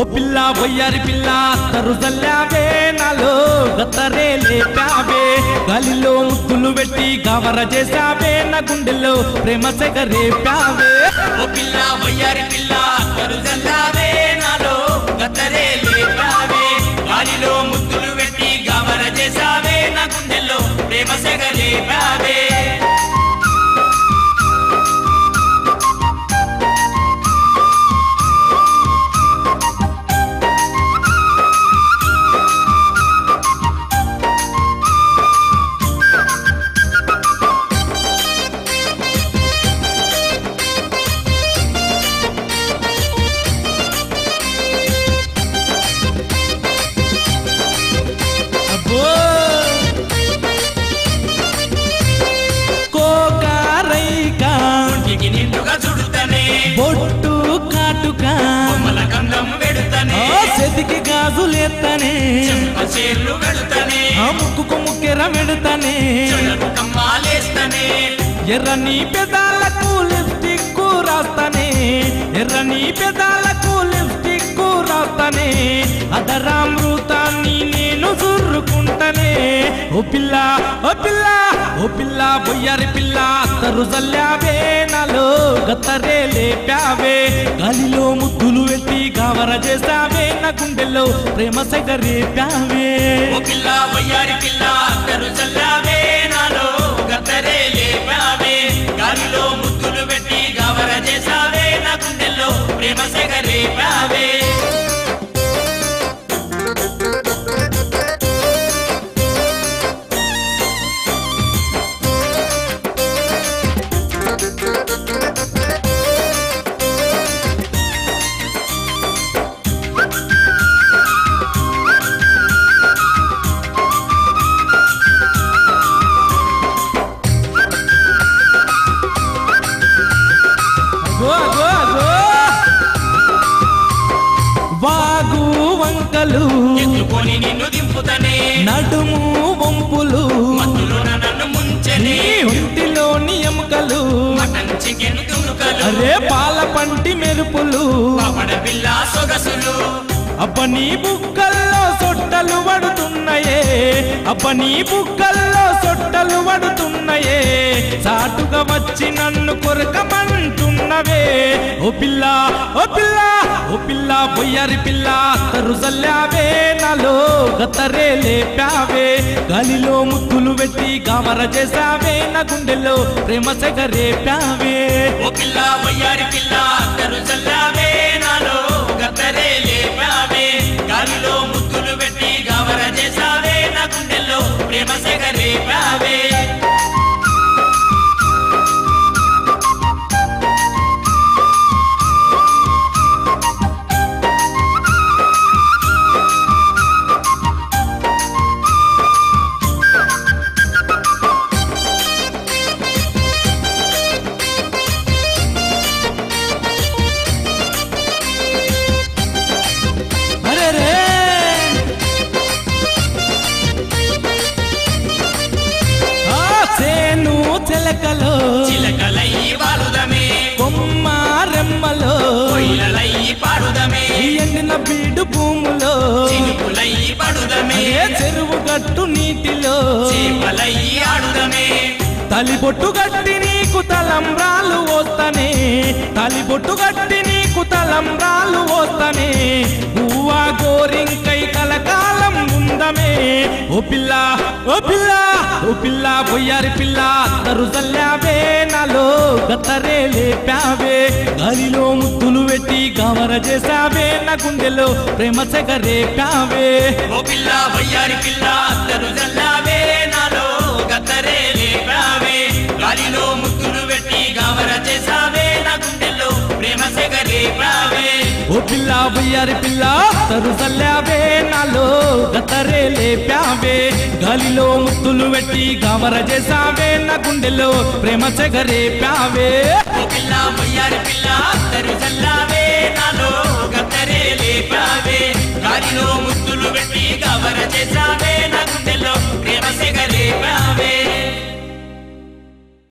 ఓ పిల్ల వయ్యారి పిల్ల అత్తరు జల్లావే నాలో గత్తరే లేపావే గాలిలో ముద్దులు పెట్టి గవర చేసావే నా గుండెల్లో ప్రేమ సెగరేపావే ఓ పిల్ల వయ్యారి పిల్ల అత్తరు జల్లావే నాలో గత్తరే లేపావే గాలిలో ముద్దులు పెట్టి గవర చేసావే నా గుండెల్లో ప్రేమ సెగరేపావే బొట్టు కాటుక గంధం వెడుతనే చెతికి గాజులేత్తనే చేర్లు వెడుతనే ముక్కుకు ముక్కెర వెడుతనే కమ్మాలేస్తనే ఎర్రని పెదాలకు లిప్స్టిక్ రాస్తానే ఎర్రని పెదాలకు లిప్స్టిక్ రాస్తానే అదరామృతాన్ని నేను సుర్రుకుంటనే ఓ పిల్ల ఓ పిల్ల ఓ పిల్ల బొయ్యారి పిల్ల అత్తరు జల్లావే నాలో గత్తరే లేపావే గాలిలో ముద్దులు పెట్టి గవర చేసావే నా గుండెల్లో ప్రేమ సెగరేపావే ఓ పిల్ల వయ్యారి పిల్ల అత్తరు జల్లావే నాలో గత్తరే లేపావే గాలిలో ముద్దులు పెట్టి గవర చేసావే నా గుండెల్లో ప్రేమ సెగరేపావే వాగు వంకలు ఎత్తుకొని నిన్ను దింపుతనే నడుము వంపులు మత్తులో నన్ను ముంచనే ఒంటిలోని ఎముకలు మటన్ చికెన్ తునుకలు అరే పాల పంటి మెరుపులు పాపడ పిల్ల సొగసులు అబ్బని బుక్కల్లో సొట్టలు పడుతున్నాయే అబ్బని బుక్కల్లో సొట్టలు పడుతున్నాయే చాటుగా వచ్చి నన్ను కొరకమంటున్నవే ఓ పిల్ల ఓ పిల్ల ఓ పిల్ల బొయ్యారి పిల్ల అత్తరు జల్లావే నాలో గత్తరే లేపావే గాలిలో ముద్దులు పెట్టి గవర చేసావే నా గుండెల్లో ప్రేమ సెగరేపావే ఓ పిల్ల వయ్యారి పిల్ల అత్తరు జల్లావే నాలో గత్తరే లేపావే గాలిలో ముద్దులు పెట్టి గవర చేసావే నా గుండెల్లో ప్రేమ సెగరేపావే చిలకలో చిలకలయ్యి వాలుదమే కొమ్మ రెమ్మలో కొయ్యలయ్యి పాడుదమే ఎండిన బీడు భూములో చినుకులయ్యి పడుదమే చెరువు గట్టు నీటిలో చేపలయ్యి ఆడుదమే తలిబొట్టు గట్టి నీకు తలంబ్రాలు వస్తనే తలిబొట్టు గట్టి నీకు తలంబ్రాలు వస్తనే గువ్వా గోరింకై కలకాలం ఉందమే ఓ పిల్ల ఓ పిల్ల ఓ పిల్ల బొయ్యారి పిల్ల అత్తరు జల్లావే నాలో గత్తరే లేపావే గాలిలో ముద్దులు పెట్టి గవర చేసావే నా గుండెలో ప్రేమ సెగరేపావే ఓ పిల్ల వయ్యారి పిల్ల అత్తరు జల్లావే నాలో గత్తరే లేపావే గాలిలో ముద్దులు పెట్టి గవర చేసావే నా గుండెల్లో ప్రేమ సెగరేపావే ఓ పిల్ల వయ్యారి పిల్ల అత్తరు జల్లావే నాలో గత్తరే లేపావే గాలిలో ముద్దులు పెట్టి గవర చేసావే నా గుండెలో ప్రేమ సెగరేపావే ఓ పిల్ల వయ్యారి పిల్ల అత్తరు జల్లావే నాలో గత్తరే లేపావే గాలిలో ముద్దులు పెట్టి గవర చేసావే